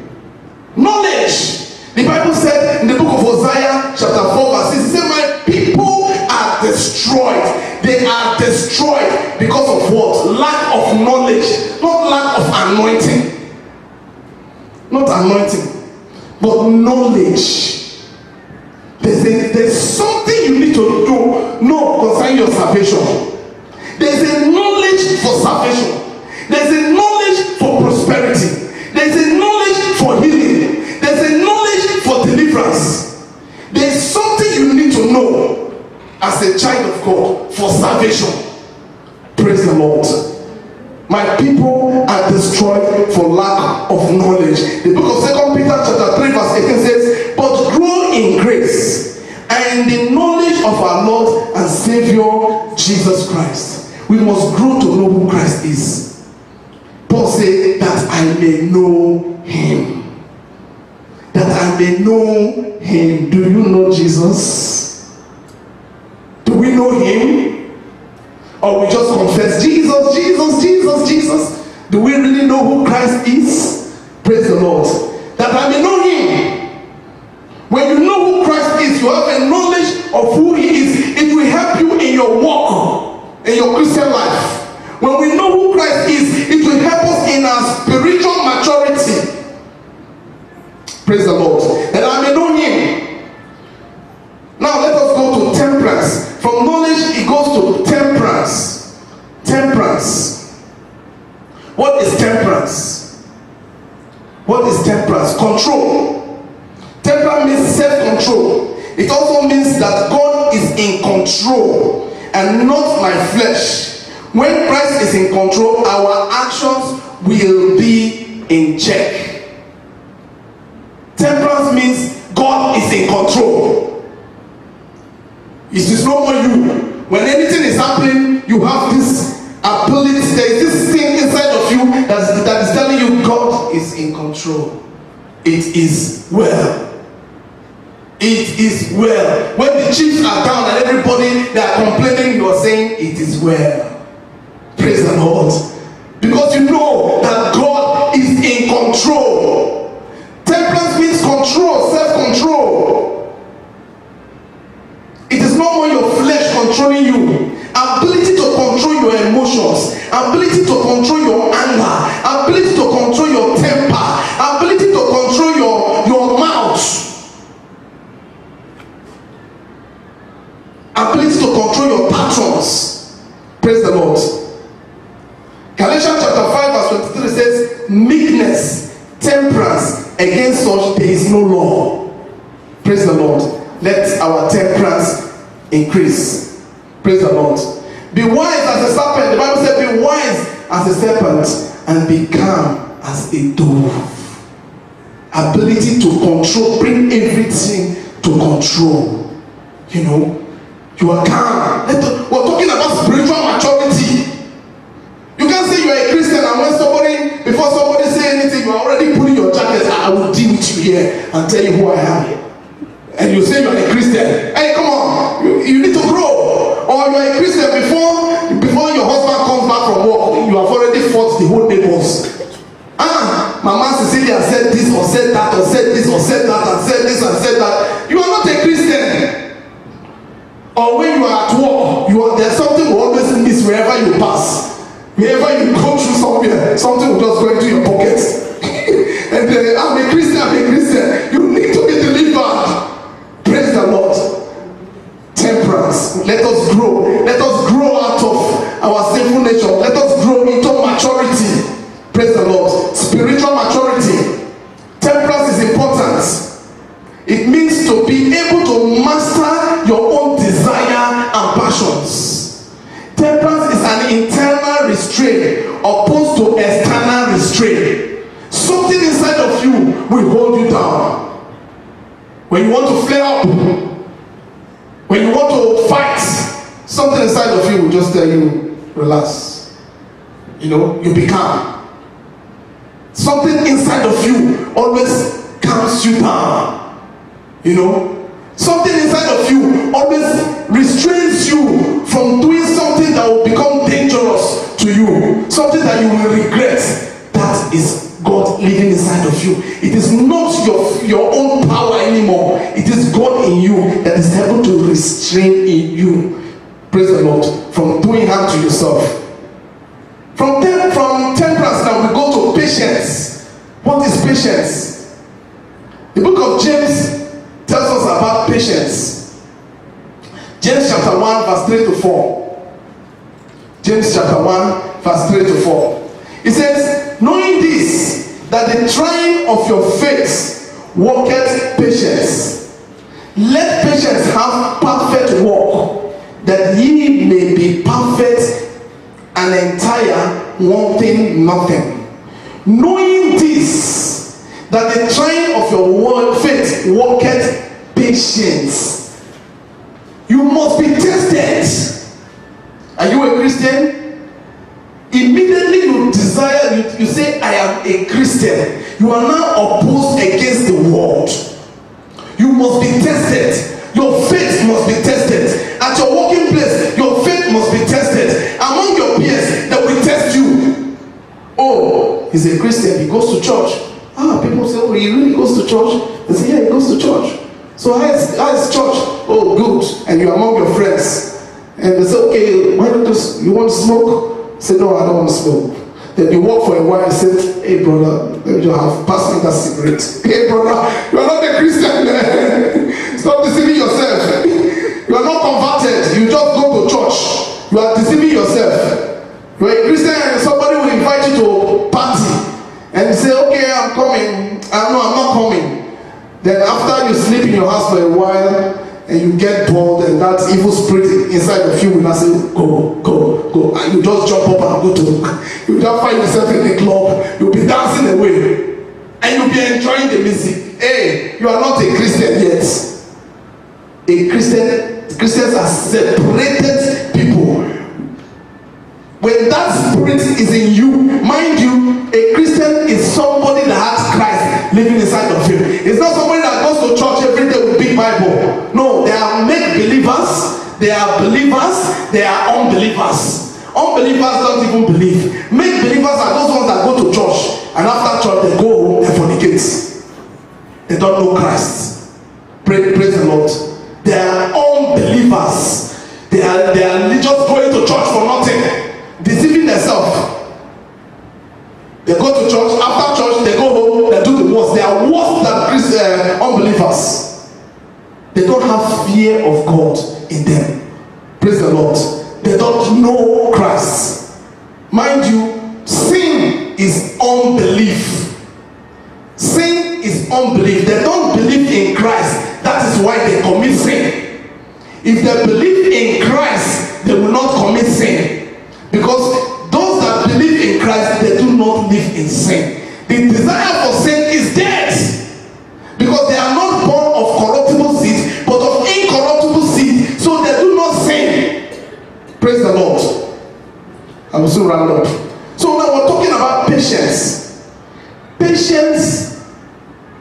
Knowledge. The Bible said in the book of Hosea chapter 4 verse 6, it said, my people are destroyed. They are destroyed because of what? Lack of knowledge, not lack of anointing. Not anointing, but knowledge. There's something you need to know concerning your salvation. There's a knowledge for salvation. There's a knowledge for prosperity. There's a knowledge for healing. There's a knowledge for deliverance. There's something you need to know as a child of God for salvation. Praise the Lord. My people are destroyed for lack of knowledge. The book of 2 Peter chapter 3 verse 18 says, but grow in grace and in the knowledge of our Lord and Savior Jesus Christ. We must grow to know who Christ is. Paul said, that I may know him. That I may know him. Do you know Jesus? Do we know him? Or we just confess Jesus, Jesus, Jesus, Jesus? Do we really know who Christ is? Praise the Lord. That I may know him. When you know who Christ is, you have a knowledge of who he is. It will help you in your walk, in your Christian life. When we know who Christ is, it will help us in our spiritual maturity. Praise the Lord. That I may know him. Now let us go to temperance. From knowledge it goes to temperance. Temperance. What is temperance? What is temperance? Control. Temperance means self-control. It also means that God is in control and not my flesh. When Christ is in control, our actions will be in check. Temperance means God is in control. It is no more you. When anything is happening, you have this ability. There is this thing inside of you that is telling you God is in control. It is well. It is well. When the chiefs are down and everybody they are complaining, you are saying it is well. Praise the Lord. Because you know that God is in control. Temperance means control, self-control. It is no more your flesh controlling you. Ability to control your emotions, ability to control your anger, ability to control your temper, ability to control your mouth, ability to control your patrons. Praise the Lord. Galatians chapter 5 verse 23 says, meekness, temperance, against such there is no law. Praise the Lord. Let our temperance increase. Praise the Lord. Be wise as a serpent. The Bible said, be wise as a serpent and be calm as a dove. Ability to control, bring everything to control. You know, you are calm. We're talking about spiritual maturity. You can't say you are a Christian and when somebody, before somebody say anything, you are already putting your jacket. I will deal with you here and tell you who I am. And you say you are a Christian. Hey, come on, you need to grow. Or you are a Christian before your husband comes back from work, you have already fought the whole neighbors. Mama Cecilia said this or said that or said this or said that and said this and said that. You are not a Christian. Or when you are at work, there's something will always miss wherever you pass. Wherever you go through somewhere, something will just go into your pocket. And then, I'm a Christian. You need to be delivered. Praise the Lord. Temperance. Let us grow. Let us grow out of our sinful nature. Let us grow into maturity. Praise the Lord. Spiritual maturity. Temperance is important. It means to be able to master your own desire and passions. Temperance is an internal restraint opposed to external restraint. Something inside of you will hold you down. When you want to flare up, when you want to fight, something inside of you will just tell you, relax. You know, you be calm. Something inside of you always calms you down. You know, something inside of you always restrains you from doing something that will become dangerous to you, something that you will regret you. It is not your own power anymore. It is God in you that is able to restrain in you. Praise the Lord. From doing harm to yourself. From temperance now we go to patience. What is patience? The book of James tells us about patience. James chapter 1 verse 3 to 4. James chapter 1 verse 3 to 4. It says, knowing this, that the trying of your faith worketh patience. Let patience have perfect work, that ye may be perfect and entire, wanting nothing. Knowing this, that the trying of your faith worketh patience. You must be tested. Are you a Christian? Immediately you desire, you say, I am a Christian. You are now opposed against the world. You must be tested. Your faith must be tested. At your working place, your faith must be tested. Among your peers, they will test you. Oh, he's a Christian, he goes to church. People say, oh, he really goes to church? They say, yeah, he goes to church. So how is church? Oh, good. And you're among your friends. And they say, okay, why don't you want to smoke? Say, no, I don't want to smoke. Then you walk for a while and say, hey brother, let me just have pass me that cigarette. Hey brother, you are not a Christian. Stop deceiving yourself. You are not converted. You just go to church. You are deceiving yourself. You are a Christian and somebody will invite you to a party and say, okay, I'm coming. No, I'm not coming. Then after you sleep in your house for a while, and you get bored, and that evil spirit inside of you will not say, go, and you just jump up and go to, you just find yourself in the club, you'll be dancing away, and you'll be enjoying the music. Hey, you are not a Christian yet. Christians are separated people. When that spirit is in you, mind you, a Christian is somebody that has Christ living inside of him. It's not somebody that goes to church every day with big Bible. No, they are make-believers, they are believers, they are unbelievers. Unbelievers don't even believe. Make-believers are those ones that go to church, and after church they go home and fornicate. They don't know Christ. Praise the Lord. They are unbelievers. They are just going to church for nothing. Deceiving themselves. They go to church, after church they go home, they do the worst. They are worse than unbelievers. They don't have fear of God in them. Praise the Lord. They don't know Christ. Mind you, sin is unbelief. Sin is unbelief. They don't believe in Christ. That is why they commit sin. If they believe in Christ, they will not commit sin. Because those that believe in Christ, they do not live in sin. The desire for sin is death. Because they are not born of corruptible seed, but of incorruptible seed. So they do not sin. Praise the Lord. I will soon round up. So now we're talking about patience. Patience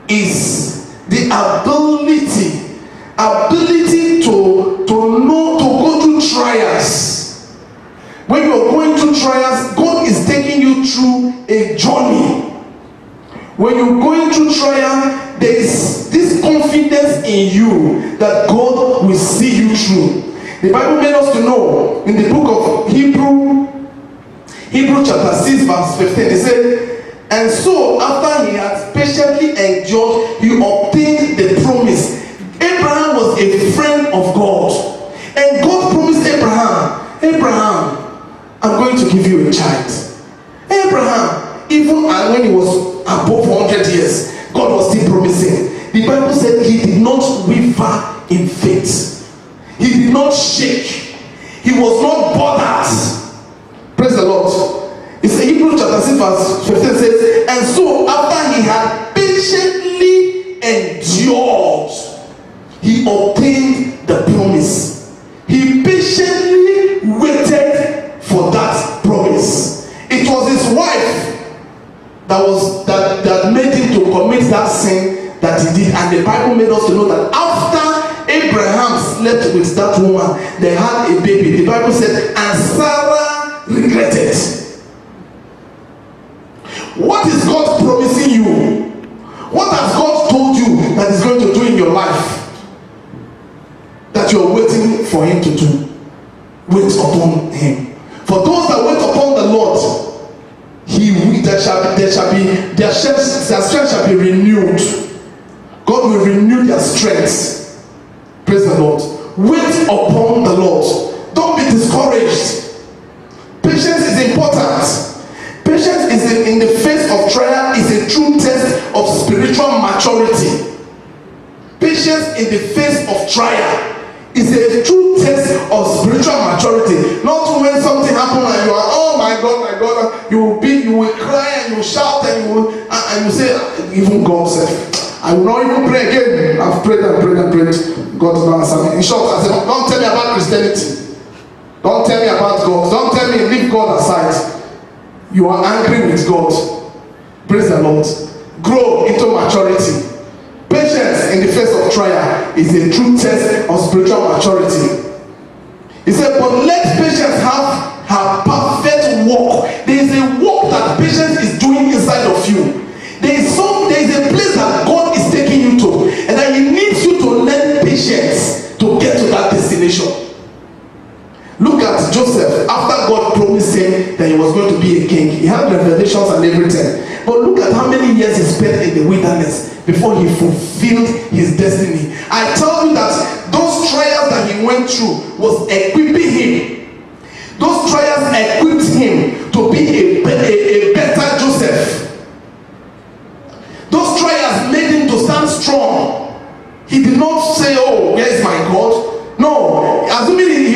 is the ability to know, to go through trials. When you're going through trials, God is taking you through a journey. When you're going through trial, there is this confidence in you that God will see you through. The Bible made us to know in the book of Hebrew chapter 6 verse 15, it said, and so after he had patiently endured, he obtained the promise. Abraham was a friend of God, and God promised Abraham, I'm going to give you a child. Abraham, even when he was above 100 years, God was still promising. The Bible said he did not waver in faith. He did not shake. He was not bothered. Praise the Lord. It's Hebrews chapter 6 verse 15 says, and so after he had patiently endured, he obtained the promise. He patiently waited for that promise. It was his wife that made him to commit that sin that he did. And the Bible made us to know that after Abraham slept with that woman, they had a baby. The Bible said, and Sarah regretted. What is God promising you? for him to do. Wait upon him. For those that wait upon the Lord, their strength shall be renewed. God will renew their strength. Praise the Lord. Wait upon the Lord. Don't be discouraged. Patience is important. Patience is in the face of trial is a true test of spiritual maturity. Patience in the face of trial is a true test of spiritual maturity. Not when something happens and you are, oh my God, you will cry and you will shout and you say, even God said, I will not even pray again. I've prayed. God does not answer me. In short, I said, don't tell me about Christianity. Don't tell me about God. Don't tell me, leave God aside. You are angry with God. Praise the Lord. Grow into maturity. Patience in the face of trial is a true test of spiritual maturity. He said, but let patience have her perfect work. There is a work that patience is doing inside of you. There is a place that God is taking you to, and that He needs you to learn patience to get to that destination. Look at Joseph. After God promised him that he was going to be a king, he had revelations and everything. But look at how many years he spent in the wilderness before he fulfilled his destiny. I tell you that those trials that he went through was equipping him. Those trials equipped him to be a better Joseph. Those trials made him to stand strong. He did not say, oh, where is my God? No, assuming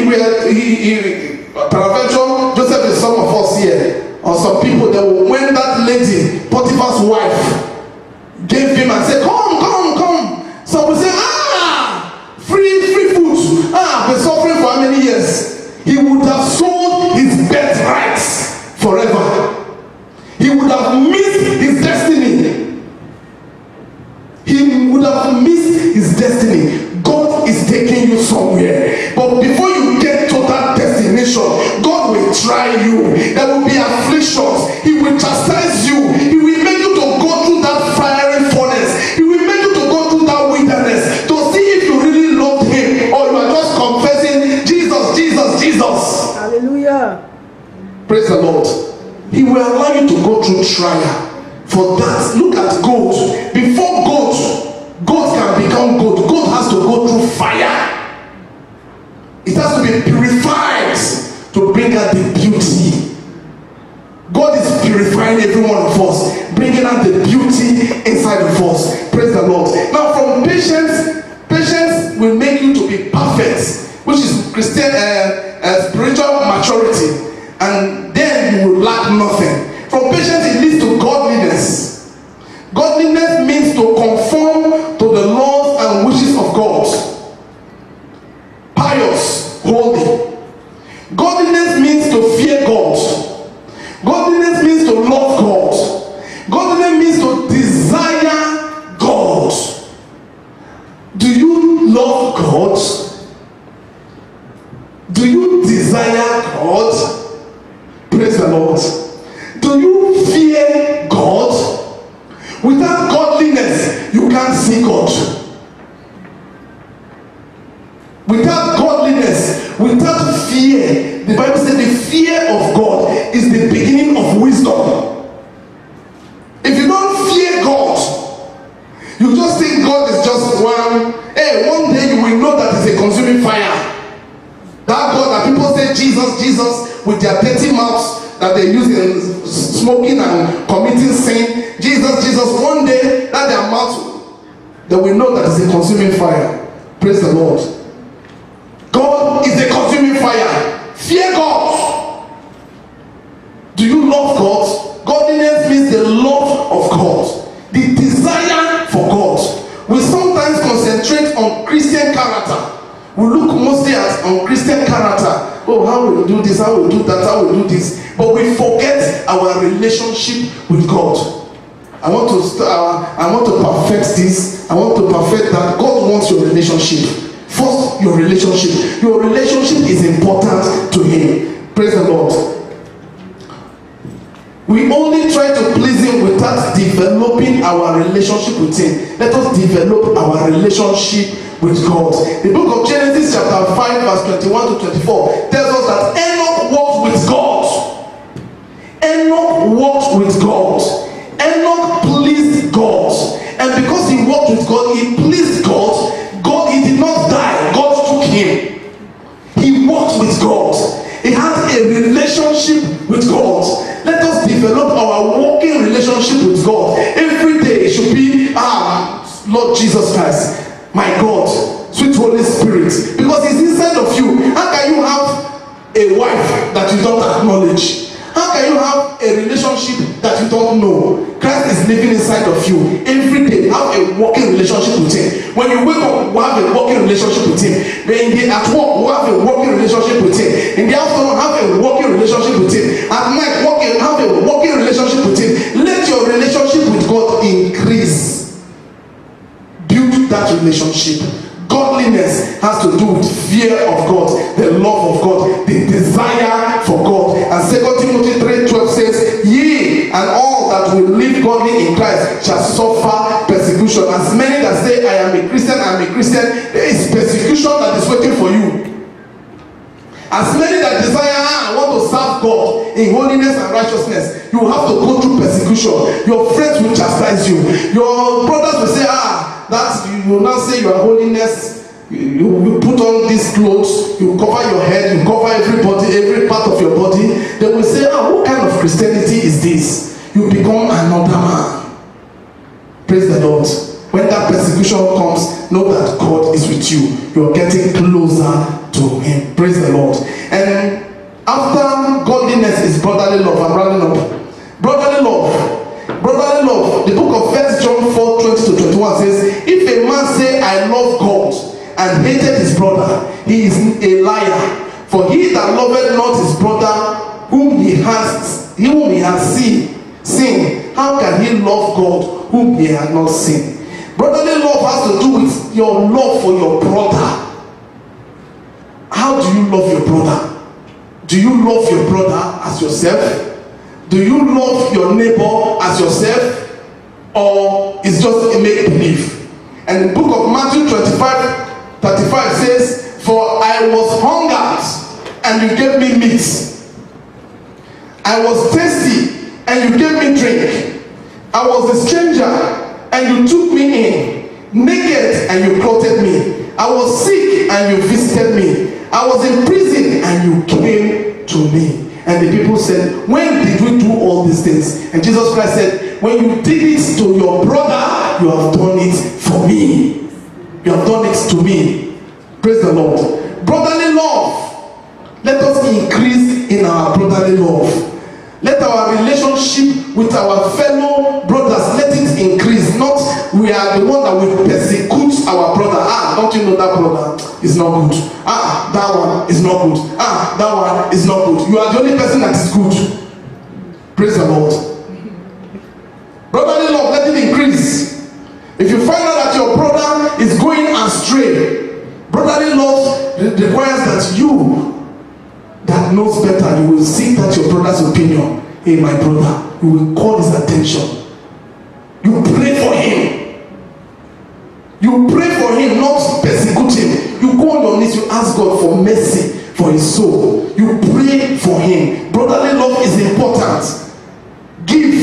peradventure, Joseph is some of us here, or some people that when that lady, Potiphar's wife, gave him and said, come. Some will say, free food. Been suffering for how many years? He would have sold his birthrights forever. He would have missed his destiny. God is taking you somewhere, but before you get to that destination, God will try you. There will be afflictions. He will chastise you. He will make you to go through that fiery furnace. He will make you to go through that wilderness to see if you really love Him or you are just confessing Jesus. Hallelujah. Praise the Lord. He will allow you to go through trial. For that, look at gold. Before gold can become gold, gold has to go through fire. It has to be purified to bring out the beauty. God is purifying every one of us, bringing out the beauty inside of us. Praise the Lord. Now, from patience will make you to be perfect, which is Christian spiritual maturity, and then you will lack nothing. From patience, it leads to godliness. Godliness means to conform to the laws and wishes of God. Pious, holy. Godliness means to fear God. Godliness means to love God. Godliness means to desire God. Do you love God? Do you desire God? Praise the Lord. Do you fear God? Without godliness, you can't see God. Without godliness, without fear, the Bible says the fear of God is the beginning of wisdom. If you don't fear God, you just think God is just one day you will know that it's a consuming fire. That God that people say Jesus with their dirty mouths that they use in smoking and committing sin. Jesus, one day that their mouth, they will know that it's a consuming fire. Praise the Lord. God is a consuming fire. Fear God. Do you love God? Godliness means the love of God, the desire for God. We sometimes concentrate on Christian character. We look mostly on Christian character. Oh, how will we do this? How will we do that? How will we do this? But we forget our relationship with God. I want to perfect this. I want to perfect that. God wants your relationship. First, your relationship. Your relationship is important to Him. Praise the Lord. We only try to please Him without developing our relationship with Him. Let us develop our relationship with God. The book of Genesis chapter 5 verse 21 to 24 tells us that Enoch walked with God. Enoch walked with God. Enoch pleased God. And because he walked with God, he pleased God. God, he did not die. God took him. He walked with God. He had a relationship with God. Let us develop our walking relationship with God. Every day it should be, Lord Jesus Christ, my God, sweet Holy Spirit, because He's inside of you. How can you have a wife that you don't acknowledge? How can you have a relationship that you don't know? Christ is living inside of you. Every day, have a walking relationship with Him. When you wake up, you have a walking relationship with Him. At work, you have a walking relationship with Him. In the afternoon, have a walking relationship with Him. At night, have a walking relationship with Him. Let your relationship with God increase. Build that relationship. Godliness has to do with fear of God, the love of God, the desire for God. And 2 Timothy 3:12 says, ye and all that will live godly in Christ shall suffer persecution. As many that say, I am a Christian, there is persecution that is waiting for you. As many that desire, I want to serve God in holiness and righteousness, you will have to go through persecution. Your friends will chastise you. Your brothers will say, that you will not say you are holiness. You put on these clothes, you cover your head, you cover every part of your body. They will say, what kind of Christianity is this? You become another man. Praise the Lord. When that persecution comes, know that God is with you. You are getting closer to Him. Praise the Lord. And after godliness is brotherly love. I'm rounding up. Brotherly love. Brotherly love. The book of 1 John 4:20-21 says, if a man say, I love God, and hated his brother, he is a liar. For he that loveth not his brother whom he has seen, how can he love God whom he has not seen? Brotherly love has to do with your love for your brother. How do you love your brother? Do you love your brother as yourself? Do you love your neighbor as yourself? Or is just a make-believe? And the book of Matthew 25:35 says, for I was hungered and you gave me meat. I was thirsty and you gave me drink. I was a stranger and you took me in. Naked and you clothed me. I was sick and you visited me. I was in prison and you came to me. And the people said, when did we do all these things? And Jesus Christ said, when you did it to your brother, you have done it for me. You have done it to me. Praise the Lord. Brotherly love. Let us increase in our brotherly love. Let our relationship with our fellow brothers, let it increase. Not we are the one that will persecute our brother. Don't you know that brother is not good? That one is not good. That one is not good. You are the only person that is good. Praise the Lord. Brotherly love, let it increase. If you find out that your brother is going astray, brotherly love requires that you that knows better, you will seek that your brother's opinion. Hey, my brother, you will call his attention. You pray for him. You pray for him, not persecute him. You go on your knees, you ask God for mercy for his soul. You pray for him. Brotherly love is important. Give,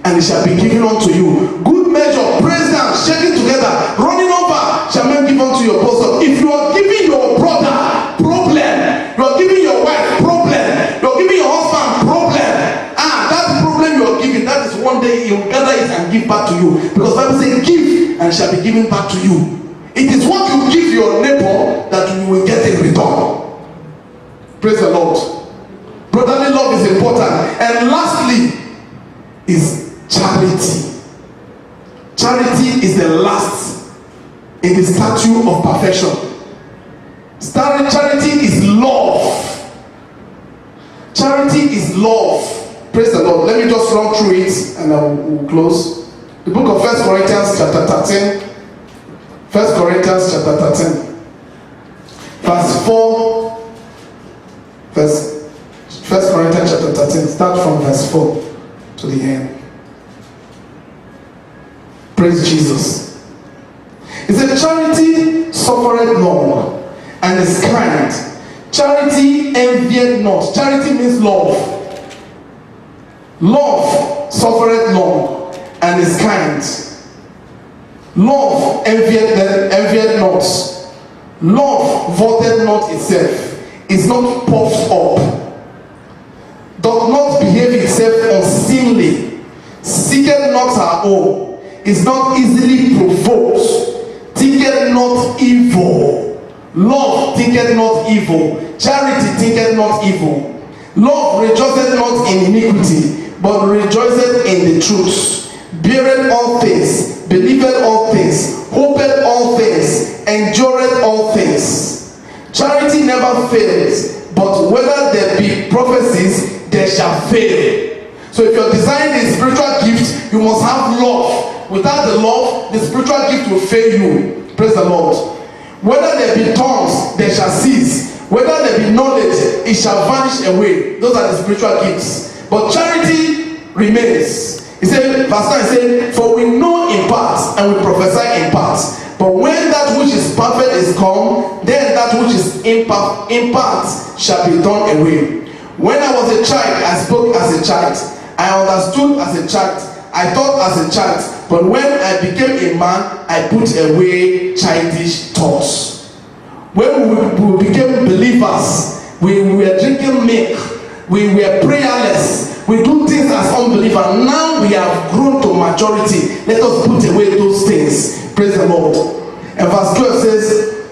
and it shall be given unto you. Good measure, pressed down, shaking together, running over, shall men give unto your bosom. If you are giving your brother problem, you are giving your wife problem, you are giving your husband problem, that problem you are giving, that is one day he will gather it and give back to you. Because the Bible says, give and it shall be given back to you. It is what you give your neighbor that you will get in return. Praise the Lord. Brotherly love is important. And lastly is charity. Charity is the last in the statue of perfection. Charity is love. Charity is love. Praise the Lord. Let me just run through it and I will close. The book of 1 Corinthians chapter 13. 1 Corinthians chapter 13. Verse 4. 1 Corinthians chapter 13. Start from verse 4 to the end. Praise Jesus. It said, charity suffereth long, and is kind. Charity envieth not. Charity means love. Love suffereth long, and is kind. Love envieth not. Love vaunteth not itself, is not puffed up, doth not behave itself unseemly, seeketh not her own, is not easily provoked, thinketh not evil. Love thinketh not evil. Charity thinketh not evil. Love rejoiceth not in iniquity, but rejoiceth in the truth. Beareth all things, believeth all things, hopeth all things, endureth all things. Charity never fails, but whether there be prophecies, there shall fail. So if you're desiring a spiritual gift, you must have love. Without the love, the spiritual gift will fail you. Praise the Lord. Whether there be tongues, they shall cease. Whether there be knowledge, it shall vanish away. Those are the spiritual gifts. But charity remains. He said, verse 9 said, for we know in part, and we prophesy in part. But when that which is perfect is come, then that which is in part shall be done away. When I was a child, I spoke as a child. I understood as a child. I thought as a child. But when I became a man, I put away childish thoughts. When we became believers, we were drinking milk. We were prayerless. We do things as unbelievers. Now we have grown to maturity. Let us put away those things. Praise the Lord. And verse 12 says,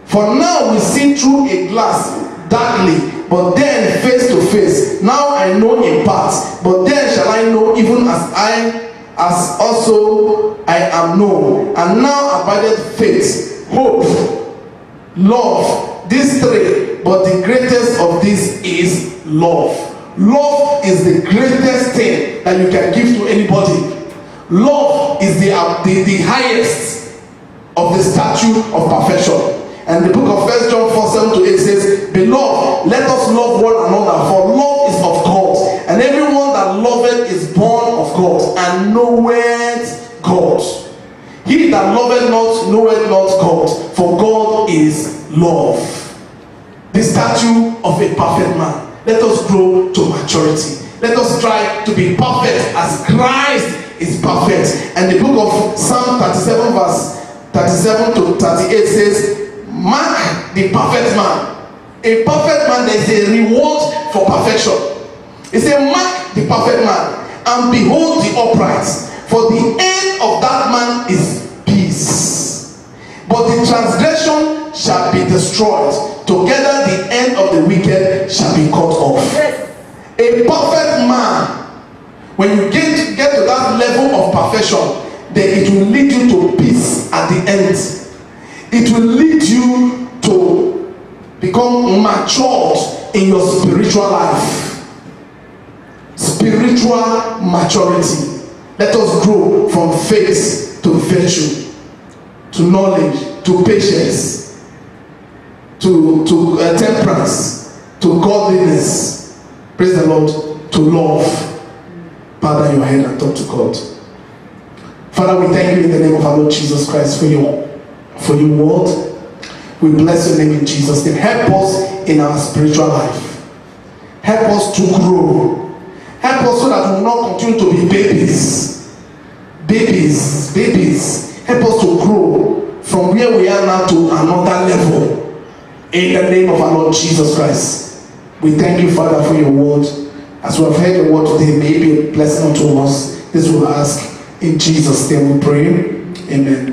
for now we see through a glass darkly, but then face to face. Now I know in part, but then shall I know even as also I am known. And now abideth faith, hope, love, these three, but the greatest of these is love. Love is the greatest thing that you can give to anybody. Love is the highest of the statue of perfection. And the book of 1 John 4:7-8 says, beloved, let us love one another, for love is of God, and everyone that loveth is born of God, and knoweth God. He that loveth not knoweth not God, for God is love. The statue of a perfect man. Let us grow to maturity. Let us strive to be perfect as Christ is perfect. And the book of Psalm 37 verse 37-38 says, mark the perfect man. A perfect man, there is a reward for perfection. It says, mark the perfect man and behold the upright, for the end of that man is peace. But the transgression shall be destroyed. Together the end of the wicked shall be cut off. Yes. A perfect man, when you get to that level of perfection, then it will lead you to peace at the end. It will lead you to become matured in your spiritual life. Spiritual maturity. Let us grow from faith to virtue, to knowledge, to patience, to temperance, to godliness. Praise the Lord. To love. Bow down your head and talk to God. Father, we thank you in the name of our Lord Jesus Christ for your word. We bless your name in Jesus' name. Help us in our spiritual life. Help us to grow. Help us so that we will not continue to be babies. Babies. Help us to grow from where we are now to another level. In the name of our Lord Jesus Christ. We thank you, Father, for your word. As we have heard your word today, may it be a blessing unto us. This we ask in Jesus' name we pray. Amen.